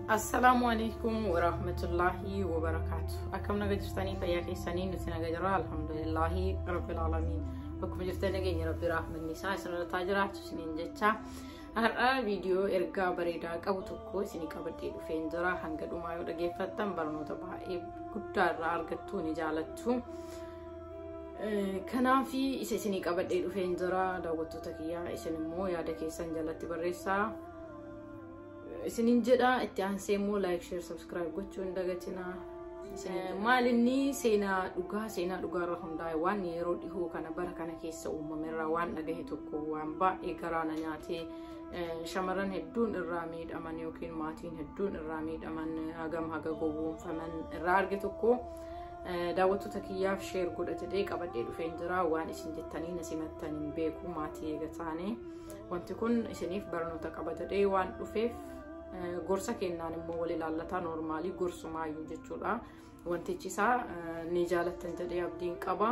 Assalamu alaikum wa rahmatullahi wa barakatuh. Akkam naga jirtanii fayyaa keessanii nuti naga jirra alhamdulillahi rabbil alamin. Akkuma jirtanii nageenya rabbi rahmanni isaa isinirraa jiraatu isiniin jecha har'a viidiyoo ergaa bareedaa qabu tokko isinii qabadhee dhufeen jira. Hanga dhumaa yoo dhageeffattan barnoota baay'ee guddaa irraa argattu ni jaalattu. Kanaafi isa isinii qabadhee dhufeen jira. Daawwattoota kiyyaa isin immoo yaada keessan jalatti barreessaa. Isinin jedha itti aansee immoo like share subscribe gochuun dagatina. Maalinni seenaa dhugaa irra hundaa'e waan yeroo dhihoo kana bara kana keessa uumamerraa waan dhagahe tokko waan baay'ee garaana nyaatee shamarran hedduun irraa miidhaman yookiin maatiin hedduun irraa miidhaman hagam haga gowwoomfaman irraa arge tokko daawwattoota kiyyaaf share godhatee qabadhee dhufeen jira. Waan isin jettanii na simattan hin beeku maatii eegataane wanti kun isiniif barnoota qabatee waan dhufeef gorsa kennaan immoo wal ilaallata normaalii gorsumaayyuu jechuudha. Wantichi isaa ni jaalattan jedhee abdiin qaba.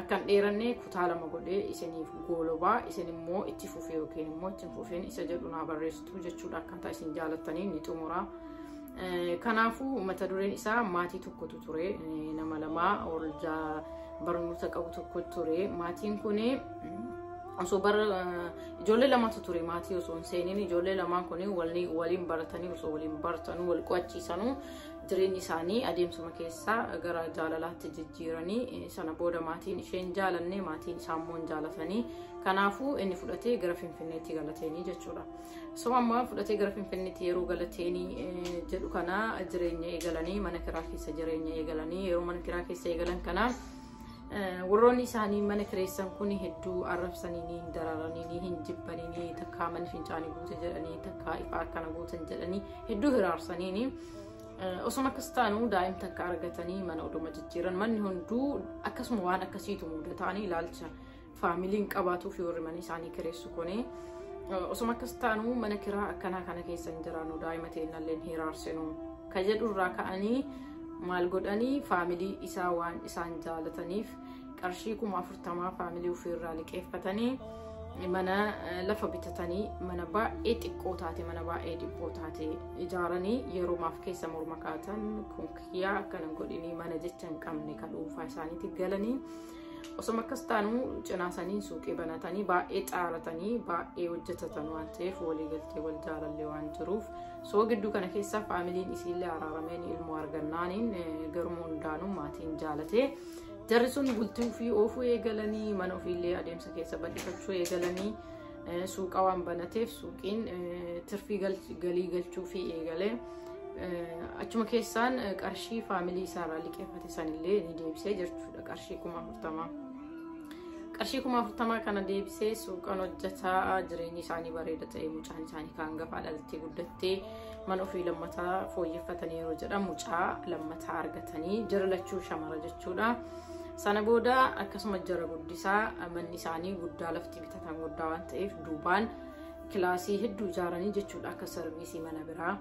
Akkan dheerannee kutaa lama godhee isiniif goolobaa isin immoo itti fufee yookiin immoo itti fufeen isa jedhu naa barreessitu jechuudha. Akkaataa isin jaalattanii ni xumura. Kanaafuu mata dureen isaa maatii tokkotu ture, nama lamaa ol barnoota qabu tokko ture. Maatiin kun osoo ijoollee lamatu ture maatii osoo seenin ijoollee lamaan kun waliin baratanii osoo waliin baratanii wal qo'achiisanii jireenyi isaanii adeemsuma keessaa gara jaalalaatti jijjiiranii sana booda maatiin isheen jaalanne maatiin isaa immoo jaalatanii kanaafuu inni fudhatee gara Finfinneetti galateenii jechuudha. Amma fudhatee gara Finfinneetti yeroo galateenii jedhu kana jireenya eegalanii mana kiraa keessa jireenya eegalanii yeroo mana kiraa keessa eegalan kana warroonni isaanii mana kireessan kun hedduu arrabsanii dararanii hin jibbanii takkaa mana fincaanii guute jedhanii takkaa ifaa akkana guutan jedhanii hedduu hiraarsanii osuma akkastaanuu daa'im takka argatanii mana oduma jijjiiran manni hunduu akkasuma waan akkasiitu mudataanii ilaalcha faamiliin qabaatuuf warri mana isaanii kireessu kuni osuma akkastaanuu mana kiraa akkanaa kana keessan jiraannu daa'ima teennalleen hiraarsinu ka jedhurraa ka'anii maal godhanii faamilii isaa waan isaan jaalataniif qarshii 40,000 faamilii ofirraa liqeeffatanii mana lafa bitatanii mana baay'ee xiqqoo taate mana baay'ee dhibboo taate ijaaranii yeroomaaf keessa morma kaatan kun kiyyaa akkana godhanii mana jecha hin qabne kan dhuunfaa isaaniitti galanii osuma akkastaanuu cinaasanii suuqii banatanii baay'ee xaaratanii baay'ee hojjetatan waan ta'eef walii galtee wal jaalallee waan jiruuf soo gidduu kana keessa faamiliin isiillee araarameen ilmoo argannaaniin garuma hundaanuu maatiin jaalatee jarri sun bultii ofii oofuu eegalanii mana ofiillee adeemsa keessa bal'ifachuu eegalanii suuqa waan banateef suuqiin tirfii galii galchuu fi eegalee achuma keessaan qarshii faamilii isaarraa liqeeffate sanillee ni deebisee jechuudha. Qarshii 40,000 qarshii 40,000 kana deebisee suuqan hojjetaa jireenyi isaanii bareeda ta'e mucaan isaanii kan gafaa dhalattee guddattee mana ofii lammataa fooyyeffatanii yeroo jedhan mucaa lammataa argatanii jara lachuu shamara jechuudha. Sana booda akkasuma jara guddisaa manni isaanii guddaa lafti bitatan guddaa waan ta'eef duubaan kilaasii hedduu ijaaranii jechuudha akka sarviisii mana biraa.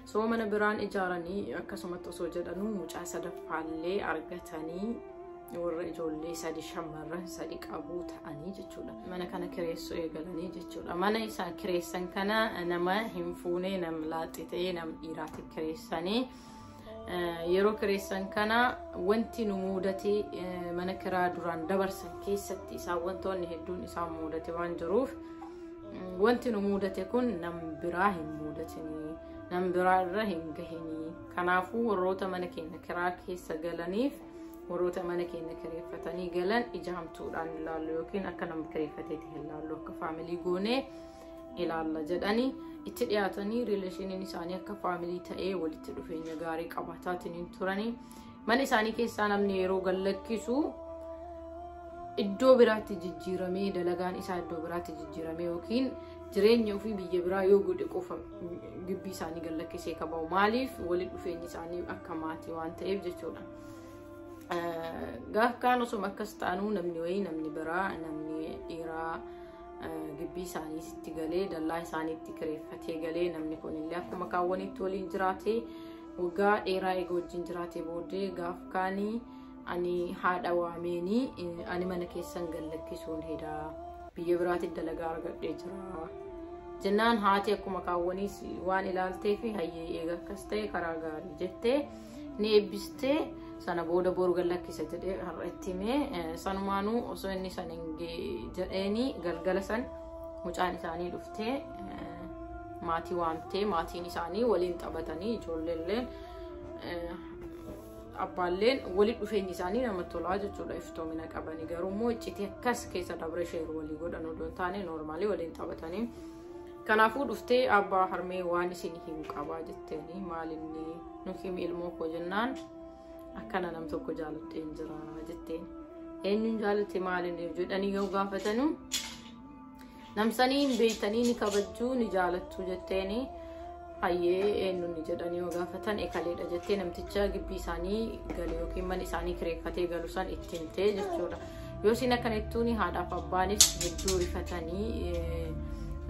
So mana biraan ijaaranii akkasumatti osoo jedhanuu mucaa sadaffaallee argatanii warra ijoollee sadi shamarran sadi qabuu ta'anii jechuudha. Mana kana kireessuu eegalanii jechuudha. Mana isaan kireessan kana nama hin fuune nam laaxi ta'ee nam dhiiraatti kireessanii yeroo kireessan kana wanti nu mudate mana kiraa duraan dabarsan keessatti isaan wantoonni hedduun isaan mudate waan jiruuf wanti nu mudate kun nam biraa hin mudatini nam biraa irra hin gahini. Kanaafuu warroota mana keenya kiraa keessa galaniif warroota mana keenya kireeffatanii galan ijaamtuudhaan ilaallu yookiin akka nama kireeffateeti ilaallu akka faamilii goonee ilaalla jedhanii itti dhiyaatanii rileeshiniin isaanii akka faamilii ta'ee walitti dhufeenya gaarii qabaataatiin turanii mana isaanii keessaa namni yeroo gallakkisu iddoo biraatti jijjiiramee dalagaan isaa iddoo biraatti jijjiiramee yookiin jireenya ofii biyya biraa yoo godhe qofa gibbii isaanii gallakkisee qabaa'u maaliif walitti dhufeenyi isaanii akka maatii waan ta'eef jechuudha. Gaafkaan osuma akkas taanuu namni wayii namni biraa namni dhiiraa gibbii isaaniitti galee dallaa isaaniitti kireeffatee galee namni kunillee akkuma kaawwanitti waliin jiraatee waggaa dheeraa eega wajjin jiraatee booddee gaaf kaanii ani haadha waameenii ani mana keessan gallakkisuun hedaa biyya biraatti dalagaa argadhee jira jennaan haati akkuma kaawwaniis waan ilaaltee fi hayyee eega akkas ta'e karaa gaarii jettee ni eebbistee sana booda boru gallakkisa jedhee har'atti himee sanumaanuu osoo inni san hin jedheeni galgala san mucaan isaanii dhuftee maatii waamtee maatiin isaanii waliin taphatanii ijoolleelleen abbaalleen waliin dhufeenyi isaanii namatti tolaa jechuudha iftoomina qabanii garuu immoo iccitii akkas keessa dabre sheeru walii godhan odoo taane noormaalii waliin taphatanii kanaafuu dhuftee abbaa harmee waan isin himu qabaa jetteeni maalinni nuti ilmoo koo jennaan akkana nam tokko jaalatteen jira jetteen eenyuun jaalatte maalinni jedhanii yoo gaafatanu namsaniin beeytanii ni kabajjuu ni jaalattu jetteeni hayyee eenyuun jedhanii yoo gaafatan ekaleedha jettee namticha gibbii isaanii galee yookiin mana isaanii kireeffatee galu san itti himtee jechuudha yoo isin akkanattuuni haadhaaf abbaanis hedduu rifatanii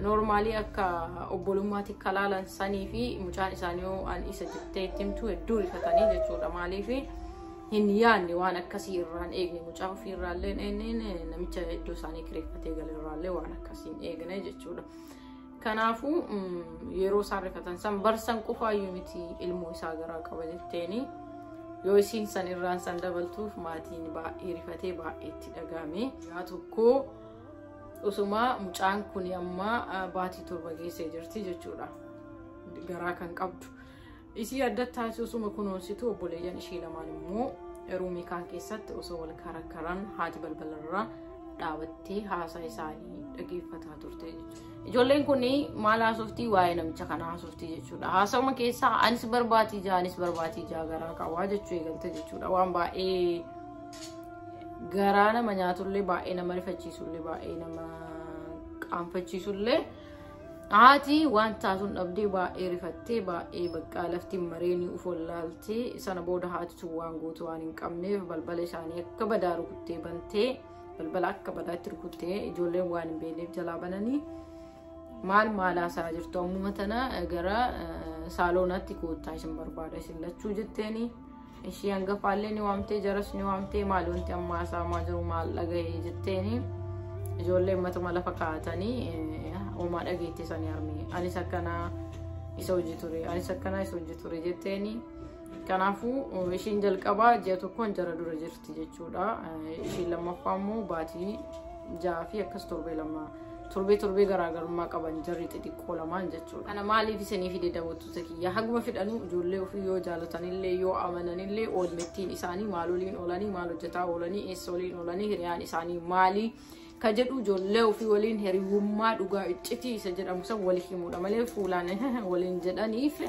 normaalii akka obbolummaatti kalaalan sanii fi mucaan isaanii yoo an isa jettee itti himtu hedduu rifatanii jechuudha maaliif hin yaanne waan akkasii irraan eegne mucaa ofii irraallee namicha iddoo isaanii kireeffatee gale irraallee waan akkasiin eegne jechuudha kanaafuu yeroo isaan rifatan san barsan qofaayyuu miti ilmoo isaa garaa qaba jetteeni yoo isiin san irraan san dabaltuuf maatiin baay'ee rifatee baay'eetti dhagahame yaa tokko usuma mucaan kun amma baatii 7 geessee jirti jechuudha garaa kan qabdu isii adda taasisuma kunuunsitu obboleeyyan ishii lamaan immoo ruumii kaan keessatti osoo wal karakkaran haati balbalarraa dhaabattee haasaa isaanii dhageeffataa turte jechuudha ijoolleen kun maal haasoftii waa'ee namicha kana haasoftii jechuudha haasawuma keessaa anis barbaatii jaa garaa qabaa jechuu eegalte jechuudha waan baay'ee garaa nama nyaatullee baay'ee nama rifachiisullee baay'ee nama qaanfachiisullee haati waan taasuun dhabdee baay'ee rifattee baay'ee bakka laftiin mareeni ufollaaltee sana booda haati waan gootu waan hin qabneef balbala isaanii akka badaa rukuttee bantee balbala akka badaatti rukuttee ijoolleen waan hin beekneef jalaa bananii maal haasaa jirtu ammuma tana gara saaloonaatti koottaa isin barbaada isin lachuu jetteeni ishii hangafaallee ni waamtee jaras ni waamtee maal wanti amma haasaa jiru maal dhagahee jetteeni ijoolleen matuma lafa kaa'atanii Oma dhageetti sanii armee anis akkana isa hojii ture jetteeni kanaafuu ishiin jalqabaa ji'a tokkoon jara dura jirti jechuudha ishiin lammaffaa immoo baatii 6 fi akkas torbee garaagarummaa qaban jarri xixiqqoo lamaan jechuudha kana maaliif isanii fide daawwattoota kiyya haguma fidhanu ijoollee ofii yoo jaalatanillee yoo amananillee oolmettiin isaanii maal waliin oolanii maal hojjetaa oolanii eessa waliin oolanii hiriyaan isaanii maali kajedhu ijoollee ofii waliin hiriyummaa dhugaa iccitii isa jedhamu san walii himuudha malee fuulaan waliin jedhaniif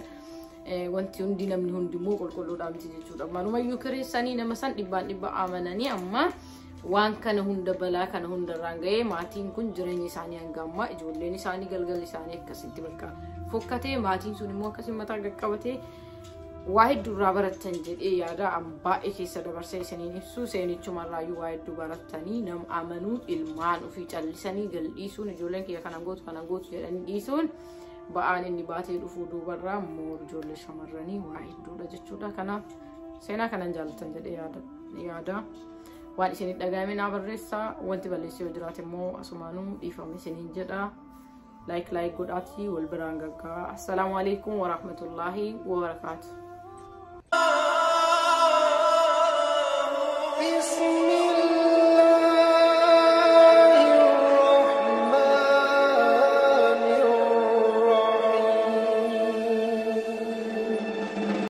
wanti hundi namni hundimmoo qulqulluudha miti jechuudha malumayyuu kireessanii nama san dhibba amananii amma waan kana hunda balaa kana hunda irraan ga'ee maatiin kun jireenya isaanii hanga ammaa ijoolleen isaanii galgalli isaanii akkasitti bakka fokkatee maatiin sun immoo akkasii mataa qaqqabatee waa hedduu irraa baratan jedhee yaada baay'ee keessa dabarsee isiniin ibsu seenichumarraayyuu waa hedduu baratanii nama amanuu ilmaan ofii callisanii galdhiisuun ijoolleen kiyya kanan gootu jedhanii dhiisuun ba'aan inni baatee dhufuu duubarraa immoo ijoollee shamarranii waa hedduudha jechuudha kanaaf seenaa kanan jaalatan jedhee yaada waan isiniin dhagahame naa barreessaa wanti balleessee yoo jiraate immoo asumaanuu dhiifame isiniin jedha like godhaatii wal biraan gaggaa assalaamu alaykum wa rahmatullaahi wa barakaatuh.